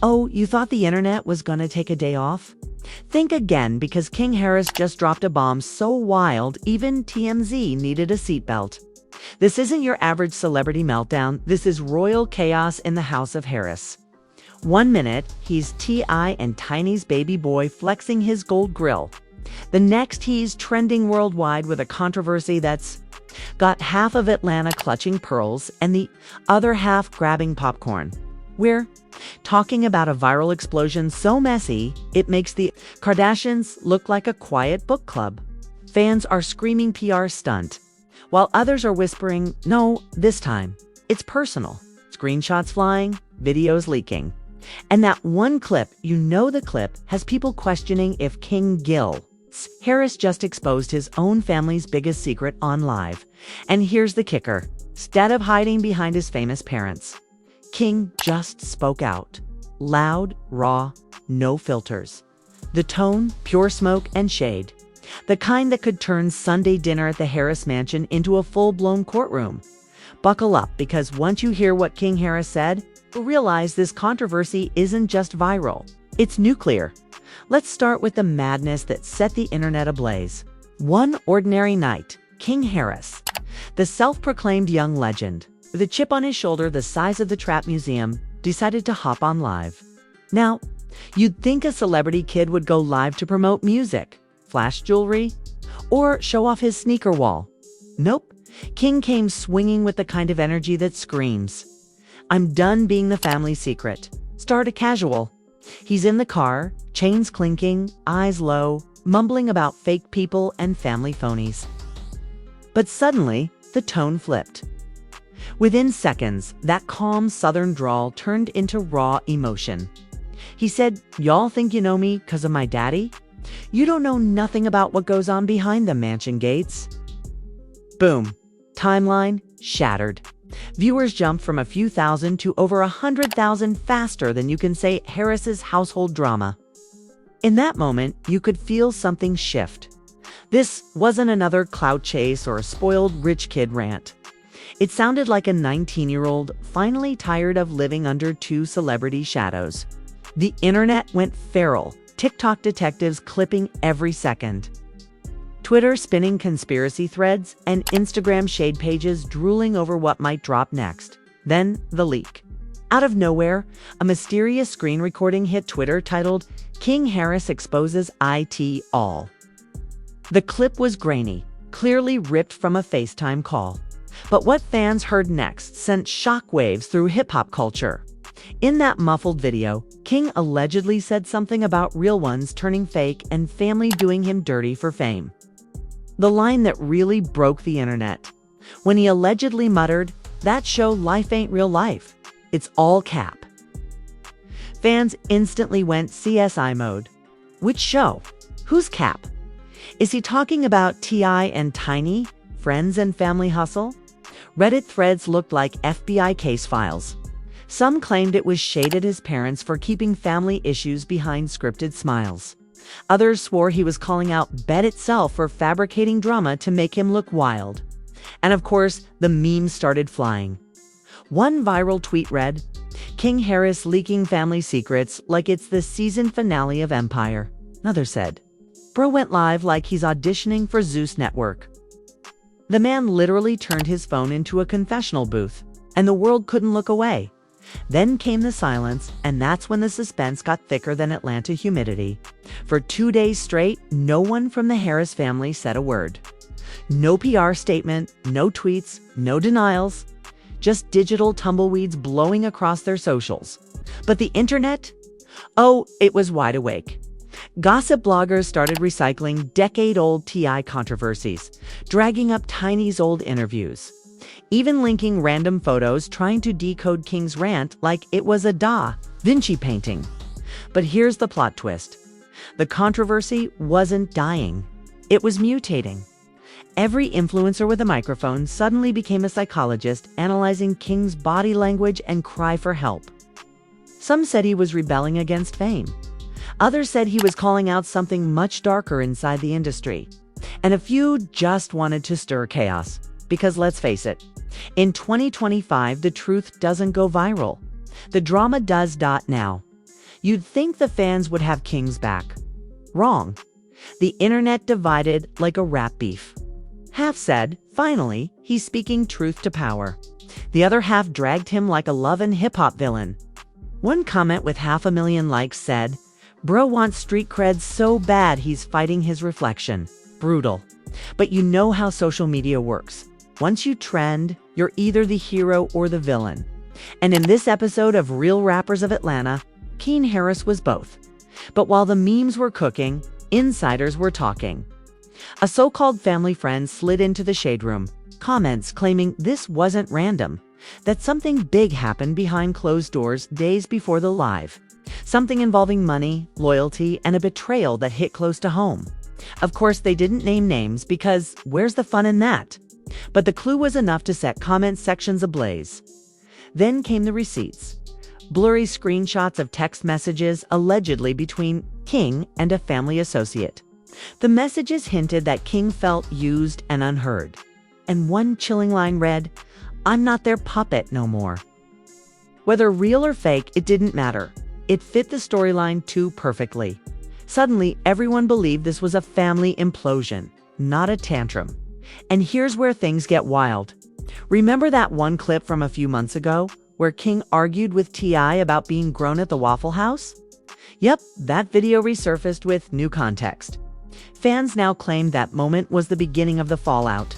Oh, you thought the internet was gonna take a day off? Think again, because King Harris just dropped a bomb so wild, even TMZ needed a seatbelt. This isn't your average celebrity meltdown. This is royal chaos in the House of Harris. 1 minute, he's T.I. and Tiny's baby boy flexing his gold grill. The next, he's trending worldwide with a controversy that's got half of Atlanta clutching pearls and the other half grabbing popcorn. We're talking about a viral explosion so messy, it makes the Kardashians look like a quiet book club. Fans are screaming PR stunt, while others are whispering, no, this time, it's personal. Screenshots flying, videos leaking. And that one clip, you know the clip, has people questioning if King Gil Harris just exposed his own family's biggest secret on live. And here's the kicker. Instead of hiding behind his famous parents, King just spoke out. Loud, raw, no filters. The tone, pure smoke and shade. The kind that could turn Sunday dinner at the Harris Mansion into a full-blown courtroom. Buckle up, because once you hear what King Harris said, you'll realize this controversy isn't just viral. It's nuclear. Let's start with the madness that set the internet ablaze. One ordinary night, King Harris, the self-proclaimed young legend, with a chip on his shoulder the size of the Trap Museum, decided to hop on live. Now, you'd think a celebrity kid would go live to promote music, flash jewelry, or show off his sneaker wall. Nope. King came swinging with the kind of energy that screams, I'm done being the family secret. Start a casual. He's in the car, chains clinking, eyes low, mumbling about fake people and family phonies. But suddenly, the tone flipped. Within seconds, that calm southern drawl turned into raw emotion. He said, y'all think you know me 'cause of my daddy? You don't know nothing about what goes on behind the mansion gates. Boom. Timeline shattered. Viewers jumped from a few thousand to over 100,000 faster than you can say Harris's household drama. In that moment, you could feel something shift. This wasn't another clout chase or a spoiled rich kid rant. It sounded like a 19-year-old finally tired of living under two celebrity shadows. The internet went feral, TikTok detectives clipping every second. Twitter spinning conspiracy threads, and Instagram shade pages drooling over what might drop next. Then, the leak. Out of nowhere, a mysterious screen recording hit Twitter titled, King Harris exposes IT all. The clip was grainy, clearly ripped from a FaceTime call. But what fans heard next sent shockwaves through hip-hop culture. In that muffled video, King allegedly said something about real ones turning fake and family doing him dirty for fame. The line that really broke the internet, when he allegedly muttered, that show Life Ain't Real Life. It's all cap. Fans instantly went CSI mode. Which show? Who's cap? Is he talking about T.I. and Tiny, Friends and Family Hustle? Reddit threads looked like FBI case files. Some claimed it was shade at his parents for keeping family issues behind scripted smiles. Others swore he was calling out Bet itself for fabricating drama to make him look wild. And of course, the memes started flying. One viral tweet read, King Harris leaking family secrets like it's the season finale of Empire. Another said, Bro went live like he's auditioning for Zeus Network. The man literally turned his phone into a confessional booth, and the world couldn't look away. Then came the silence, and that's when the suspense got thicker than Atlanta humidity. For 2 days straight, no one from the Harris family said a word. No PR statement, no tweets, no denials, just digital tumbleweeds blowing across their socials. But the internet? Oh, it was wide awake. Gossip bloggers started recycling decade-old T.I. controversies, dragging up Tiny's old interviews, even linking random photos trying to decode King's rant like it was a Da Vinci painting. But here's the plot twist. The controversy wasn't dying. It was mutating. Every influencer with a microphone suddenly became a psychologist analyzing King's body language and cry for help. Some said he was rebelling against fame. Others said he was calling out something much darker inside the industry. And a few just wanted to stir chaos. Because let's face it, in 2025, the truth doesn't go viral. The drama does. Now, You'd think the fans would have King's back. Wrong. The internet divided like a rap beef. Half said, finally, he's speaking truth to power. The other half dragged him like a Love and hip-hop villain. One comment with 500,000 likes said, "Bro wants street cred so bad he's fighting his reflection." Brutal. But you know how social media works. Once you trend, you're either the hero or the villain. And in this episode of Real Rappers of Atlanta, King Harris was both. But while the memes were cooking, insiders were talking. A so-called family friend slid into the shade room, comments claiming this wasn't random, that something big happened behind closed doors days before the live. Something involving money, loyalty, and a betrayal that hit close to home. Of course, they didn't name names because where's the fun in that? But the clue was enough to set comment sections ablaze. Then came the receipts. Blurry screenshots of text messages allegedly between King and a family associate. The messages hinted that King felt used and unheard. And one chilling line read, "I'm not their puppet no more." Whether real or fake, it didn't matter. It fit the storyline too perfectly. Suddenly, everyone believed this was a family implosion, not a tantrum. And here's where things get wild. Remember that one clip from a few months ago, where King argued with T.I. about being grown at the Waffle House? Yep, that video resurfaced with new context. Fans now claim that moment was the beginning of the fallout.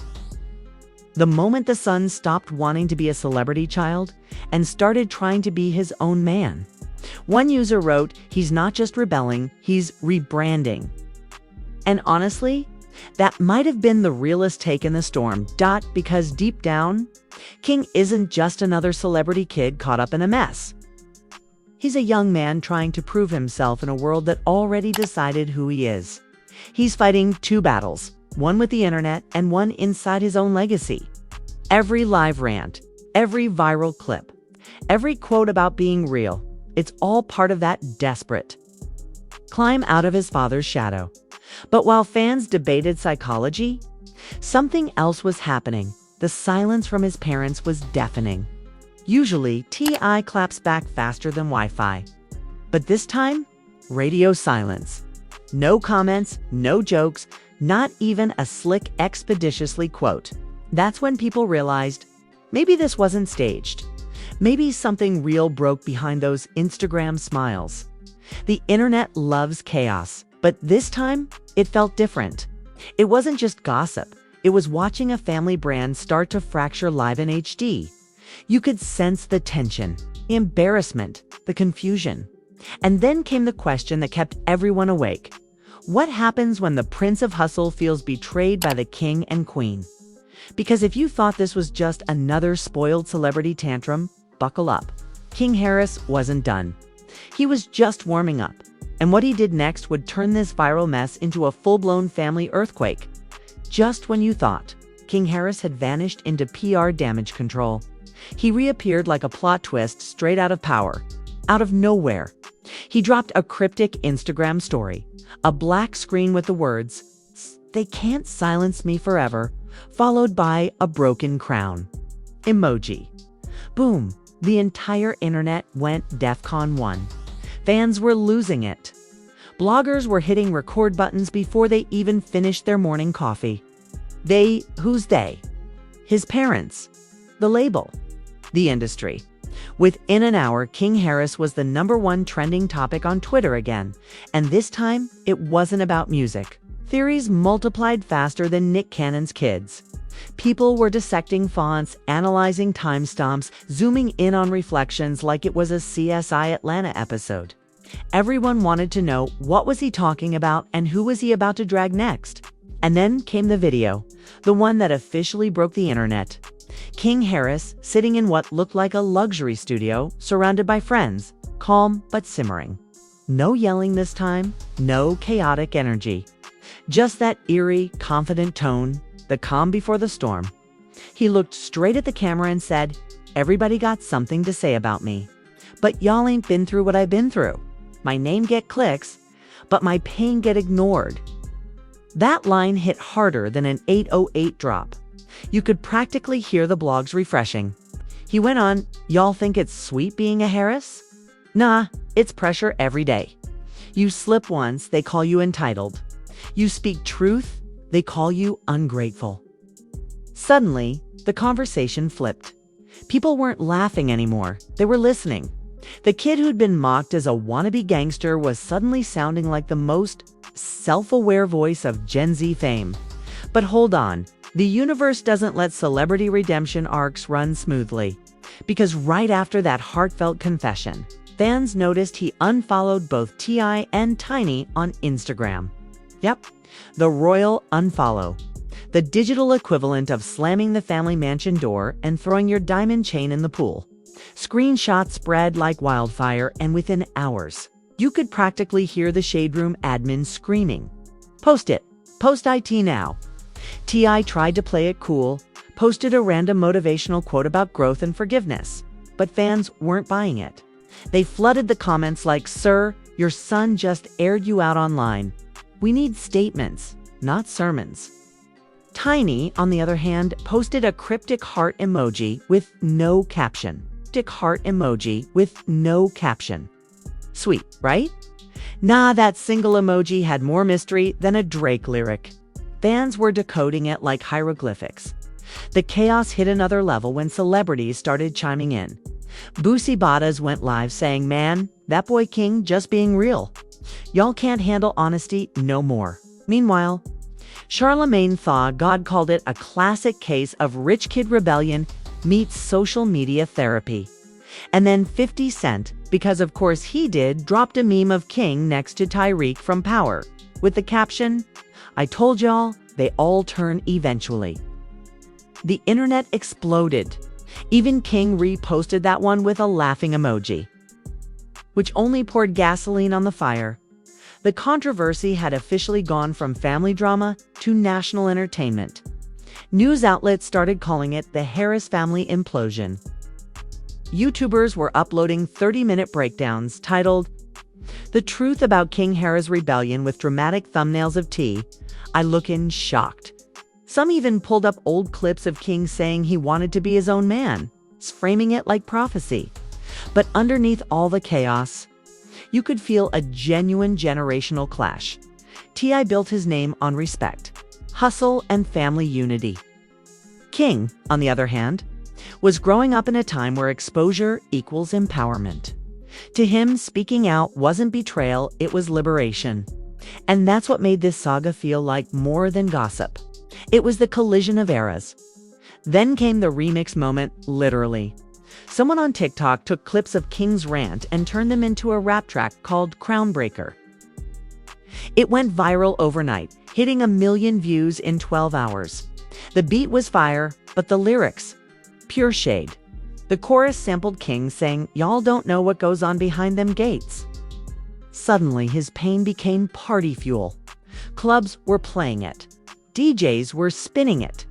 The moment the son stopped wanting to be a celebrity child and started trying to be his own man. One user wrote, "He's not just rebelling, he's rebranding." And honestly, that might have been the realest take in the storm, because deep down, King isn't just another celebrity kid caught up in a mess. He's a young man trying to prove himself in a world that already decided who he is. He's fighting two battles, one with the internet and one inside his own legacy. Every live rant, every viral clip, every quote about being real, it's all part of that desperate climb out of his father's shadow. But while fans debated psychology, something else was happening. The silence from his parents was deafening. Usually, T.I. claps back faster than Wi-Fi. But this time, radio silence. No comments, no jokes, not even a slick expeditiously quote. That's when people realized, maybe this wasn't staged. Maybe something real broke behind those Instagram smiles. The internet loves chaos, but this time, it felt different. It wasn't just gossip. It was watching a family brand start to fracture live in HD. You could sense the tension, the embarrassment, the confusion. And then came the question that kept everyone awake. What happens when the Prince of Hustle feels betrayed by the king and queen? Because if you thought this was just another spoiled celebrity tantrum, buckle up. King Harris wasn't done. He was just warming up. And what he did next would turn this viral mess into a full-blown family earthquake. Just when you thought King Harris had vanished into PR damage control, he reappeared like a plot twist straight out of Power, out of nowhere. He dropped a cryptic Instagram story, a black screen with the words, "They can't silence me forever," followed by a broken crown emoji. Boom, the entire internet went DEFCON 1. Fans were losing it. Bloggers were hitting record buttons before they even finished their morning coffee. Who's they? His parents, the label, the industry. Within an hour, King Harris was the #1 trending topic on Twitter again. And this time, it wasn't about music. Theories multiplied faster than Nick Cannon's kids. People were dissecting fonts, analyzing timestamps, zooming in on reflections like it was a CSI Atlanta episode. Everyone wanted to know what was he talking about and who was he about to drag next. And then came the video, the one that officially broke the internet. King Harris sitting in what looked like a luxury studio, surrounded by friends, calm but simmering. No yelling this time, no chaotic energy. Just that eerie, confident tone, the calm before the storm. He looked straight at the camera and said, "Everybody got something to say about me. But y'all ain't been through what I've been through. My name get clicks, but my pain get ignored." That line hit harder than an 808 drop. You could practically hear the blogs refreshing. He went on, "Y'all think it's sweet being a Harris? Nah, it's pressure every day. You slip once, they call you entitled. You speak truth, they call you ungrateful. Suddenly, the conversation flipped. People weren't laughing anymore, they were listening. The kid who'd been mocked as a wannabe gangster was suddenly sounding like the most self-aware voice of Gen Z fame. But hold on, the universe doesn't let celebrity redemption arcs run smoothly. Because right after that heartfelt confession, fans noticed he unfollowed both T.I. and Tiny on Instagram. Yep, the royal unfollow. The digital equivalent of slamming the family mansion door and throwing your diamond chain in the pool. Screenshots spread like wildfire, and within hours, you could practically hear the Shade Room admin screaming, "Post it! Post IT now!" T.I. tried to play it cool, posted a random motivational quote about growth and forgiveness, but fans weren't buying it. They flooded the comments like, "Sir, your son just aired you out online. We need statements, not sermons." Tiny, on the other hand, posted a cryptic heart emoji with no caption. Sweet, right? Nah, that single emoji had more mystery than a Drake lyric. Fans were decoding it like hieroglyphics. The chaos hit another level when celebrities started chiming in. Boosie Badass went live saying, "Man, that boy King just being real. Y'all can't handle honesty no more." Meanwhile, Charlemagne Thaw God called it a classic case of rich kid rebellion meets social media therapy. And then 50 Cent, because of course he did, dropped a meme of King next to Tyreek from Power, with the caption, "I told y'all, they all turn eventually." The internet exploded. Even King reposted that one with a laughing emoji, which only poured gasoline on the fire. The controversy had officially gone from family drama to national entertainment. News outlets started calling it the Harris family implosion. YouTubers were uploading 30-minute breakdowns titled, "The Truth About King Harris Rebellion" with dramatic thumbnails of T. I lookin' shocked. Some even pulled up old clips of King saying he wanted to be his own man, framing it like prophecy. But underneath all the chaos, you could feel a genuine generational clash. T.I. built his name on respect, hustle, and family unity. King, on the other hand, was growing up in a time where exposure equals empowerment. To him, speaking out wasn't betrayal, it was liberation. And that's what made this saga feel like more than gossip. It was the collision of eras. Then came the remix moment, literally. Someone on TikTok took clips of King's rant and turned them into a rap track called Crownbreaker. It went viral overnight, hitting 1 million views in 12 hours. The beat was fire, but the lyrics, pure shade. The chorus sampled King saying, "Y'all don't know what goes on behind them gates." Suddenly, his pain became party fuel. Clubs were playing it. DJs were spinning it.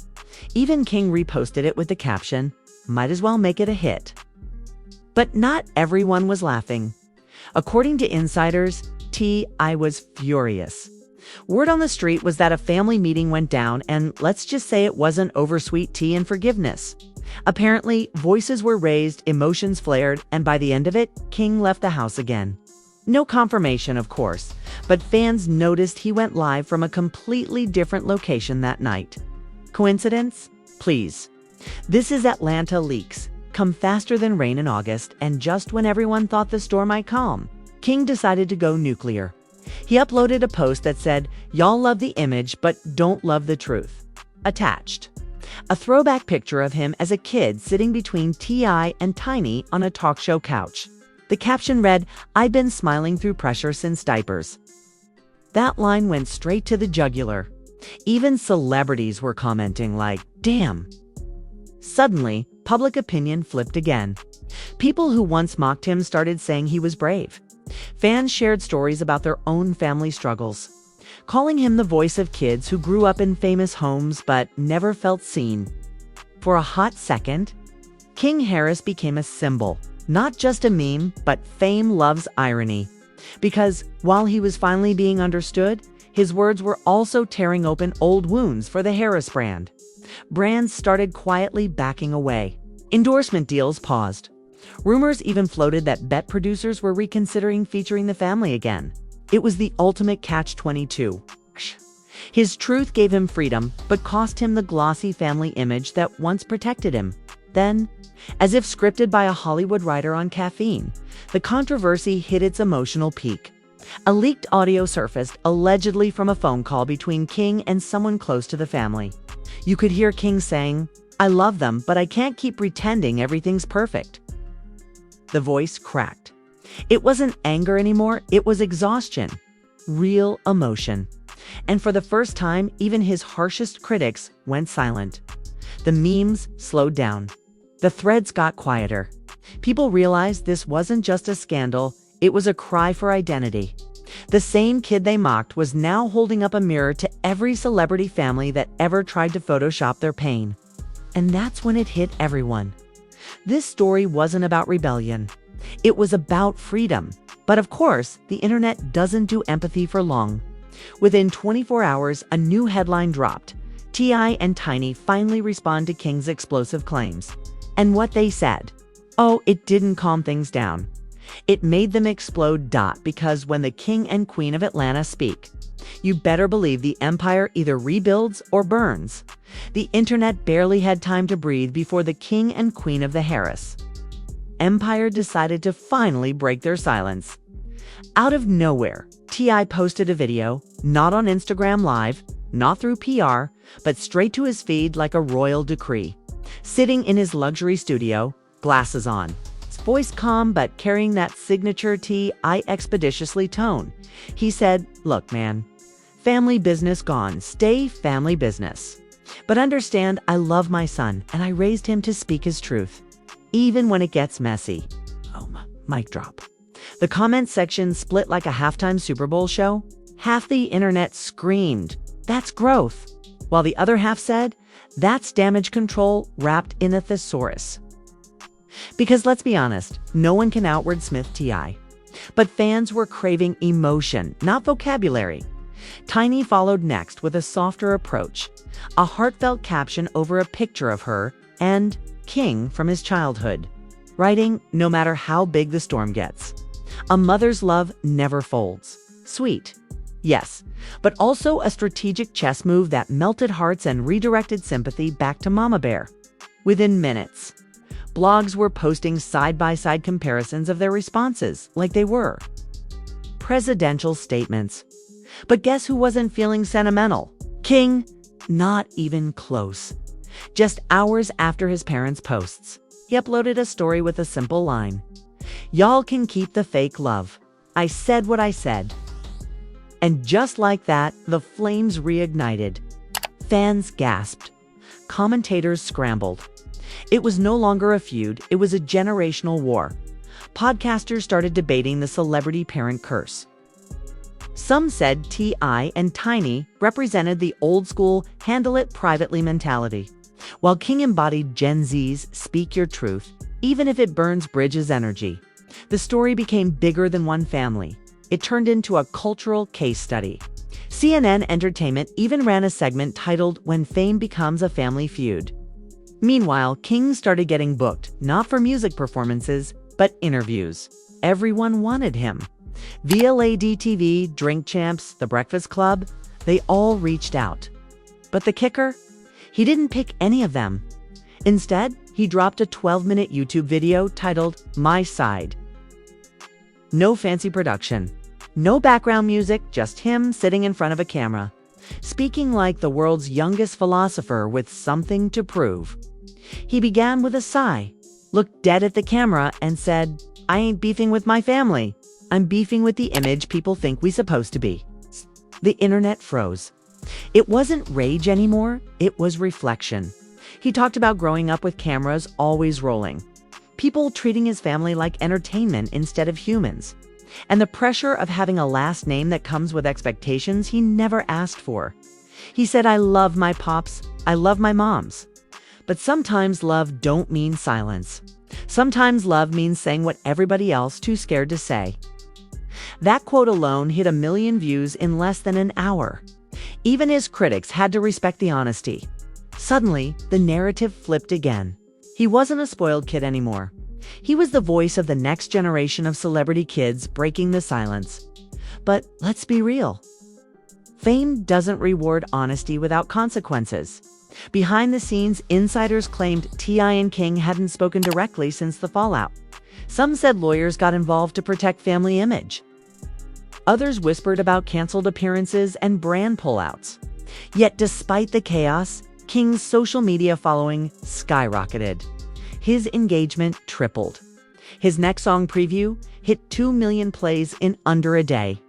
Even King reposted it with the caption, "Might as well make it a hit." But not everyone was laughing. According to insiders, T.I. was furious. Word on the street was that a family meeting went down, and let's just say it wasn't over sweet tea and forgiveness. Apparently, voices were raised, emotions flared, and by the end of it, King left the house again. No confirmation, of course, but fans noticed he went live from a completely different location that night. Coincidence? Please. This is Atlanta leaks. Come faster than rain in August, and just when everyone thought the storm might calm, King decided to go nuclear. He uploaded a post that said, "Y'all love the image, but don't love the truth." Attached, a throwback picture of him as a kid sitting between T.I. and Tiny on a talk show couch. The caption read, "I've been smiling through pressure since diapers." That line went straight to the jugular. Even celebrities were commenting like, "Damn." Suddenly, public opinion flipped again. People who once mocked him started saying he was brave. Fans shared stories about their own family struggles, calling him the voice of kids who grew up in famous homes but never felt seen. For a hot second, King Harris became a symbol, not just a meme, but fame loves irony. Because while he was finally being understood, his words were also tearing open old wounds for the Harris brand. Brands started quietly backing away. Endorsement deals paused. Rumors even floated that bet producers were reconsidering featuring the family again. It was the ultimate catch-22. His truth gave him freedom, but cost him the glossy family image that once protected him. Then, as if scripted by a Hollywood writer on caffeine, the controversy hit its emotional peak. A leaked audio surfaced, allegedly from a phone call between King and someone close to the family. You could hear King saying, "I love them, but I can't keep pretending everything's perfect." The voice cracked. It wasn't anger anymore, it was exhaustion. Real emotion. And for the first time, even his harshest critics went silent. The memes slowed down. The threads got quieter. People realized this wasn't just a scandal, it was a cry for identity. The same kid they mocked was now holding up a mirror to every celebrity family that ever tried to Photoshop their pain. And that's when it hit everyone. This story wasn't about rebellion. It was about freedom. But of course, the internet doesn't do empathy for long. Within 24 hours, a new headline dropped. T.I. and Tiny finally respond to King's explosive claims. And what they said? Oh, it didn't calm things down. It made them explode. Because when the King and Queen of Atlanta speak, you better believe the empire either rebuilds or burns. The internet barely had time to breathe before the King and Queen of the Harris Empire decided to finally break their silence. Out of nowhere, T.I. posted a video, not on Instagram Live, not through PR, but straight to his feed like a royal decree. Sitting in his luxury studio, glasses on, his voice calm but carrying that signature T.I. expeditiously tone. He said, "Look, man, family business gone, stay family business. But understand, I love my son and I raised him to speak his truth, even when it gets messy." Oh, mic drop. The comment section split like a halftime Super Bowl show. Half the internet screamed, "That's growth," while the other half said, "That's damage control wrapped in a thesaurus." Because let's be honest, no one can outwordsmith T.I. But fans were craving emotion, not vocabulary. Tiny followed next with a softer approach, a heartfelt caption over a picture of her and King from his childhood, writing, "No matter how big the storm gets, a mother's love never folds." Sweet. Yes, but also a strategic chess move that melted hearts and redirected sympathy back to Mama Bear. Within minutes, blogs were posting side-by-side comparisons of their responses like they were presidential statements. But guess who wasn't feeling sentimental? King? Not even close. Just hours after his parents' posts, he uploaded a story with a simple line. "Y'all can keep the fake love. I said what I said." And just like that, the flames reignited. Fans gasped. Commentators scrambled. It was no longer a feud, it was a generational war. Podcasters started debating the celebrity parent curse. Some said T.I. and Tiny represented the old-school handle-it-privately mentality, while King embodied Gen Z's speak your truth, even if it burns bridges energy. The story became bigger than one family. It turned into a cultural case study. CNN Entertainment even ran a segment titled "When Fame Becomes a Family Feud." Meanwhile, King started getting booked, not for music performances, but interviews. Everyone wanted him. VLAD TV, Drink Champs, The Breakfast Club, they all reached out. But the kicker? He didn't pick any of them. Instead, he dropped a 12-minute YouTube video titled "My Side." No fancy production. No background music, just him sitting in front of a camera, speaking like the world's youngest philosopher with something to prove. He began with a sigh, looked dead at the camera, and said, "I ain't beefing with my family. I'm beefing with the image people think we supposed to be." The internet froze. It wasn't rage anymore, it was reflection. He talked about growing up with cameras always rolling, people treating his family like entertainment instead of humans, and the pressure of having a last name that comes with expectations he never asked for. He said, "I love my pops, I love my moms. But sometimes love don't mean silence. Sometimes love means saying what everybody else too scared to say." That quote alone hit 1 million views in less than an hour. Even his critics had to respect the honesty. Suddenly, the narrative flipped again. He wasn't a spoiled kid anymore. He was the voice of the next generation of celebrity kids breaking the silence. But let's be real. Fame doesn't reward honesty without consequences. Behind the scenes, insiders claimed T.I. and King hadn't spoken directly since the fallout. Some said lawyers got involved to protect family image. Others whispered about canceled appearances and brand pullouts. Yet despite the chaos, King's social media following skyrocketed. His engagement tripled. His next song, Preview, hit 2 million plays in under a day.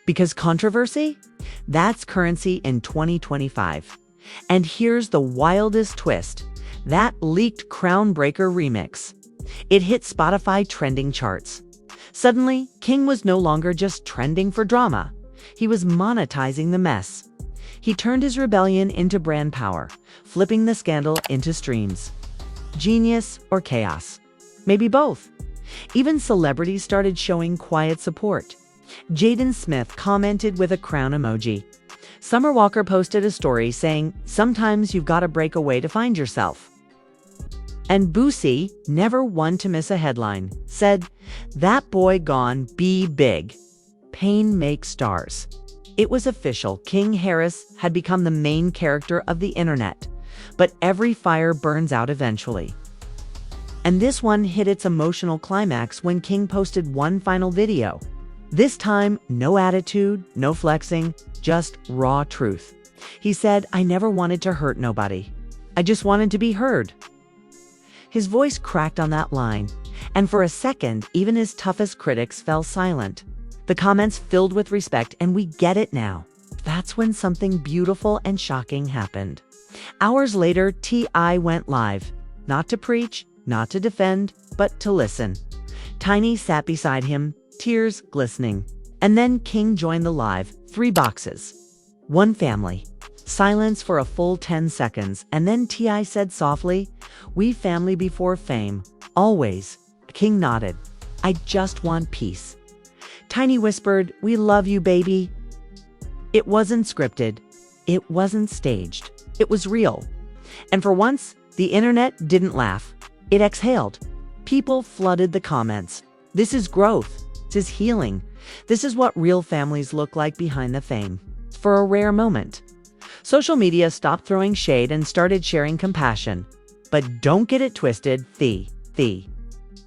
Because controversy? That's currency in 2025. And here's the wildest twist. That leaked Crown Breaker remix. It hit Spotify trending charts. Suddenly, King was no longer just trending for drama. He was monetizing the mess. He turned his rebellion into brand power, flipping the scandal into streams. Genius or chaos? Maybe both. Even celebrities started showing quiet support. Jaden Smith commented with a crown emoji. Summer Walker posted a story saying, "Sometimes you've got to break away to find yourself." And Boosie, never one to miss a headline, said, "That boy gone, be big. Pain makes stars." It was official. King Harris had become the main character of the internet. But every fire burns out eventually. And this one hit its emotional climax when King posted one final video. This time, no attitude, no flexing, just raw truth. He said, "I never wanted to hurt nobody. I just wanted to be heard." His voice cracked on that line, and for a second, even his toughest critics fell silent. The comments filled with respect, and we get it now. That's when something beautiful and shocking happened. Hours later, T.I. went live. Not to preach, not to defend, but to listen. Tiny sat beside him, tears glistening. And then King joined the live, 3 boxes. One family. Silence for a full 10 seconds, and then T.I. said softly, "We family before fame. Always." King nodded. "I just want peace." Tiny whispered, "We love you, baby." It wasn't scripted. It wasn't staged. It was real. And for once, the internet didn't laugh. It exhaled. People flooded the comments. This is growth. This is healing. This is what real families look like behind the fame. For a rare moment. Social media stopped throwing shade and started sharing compassion. But don't get it twisted, the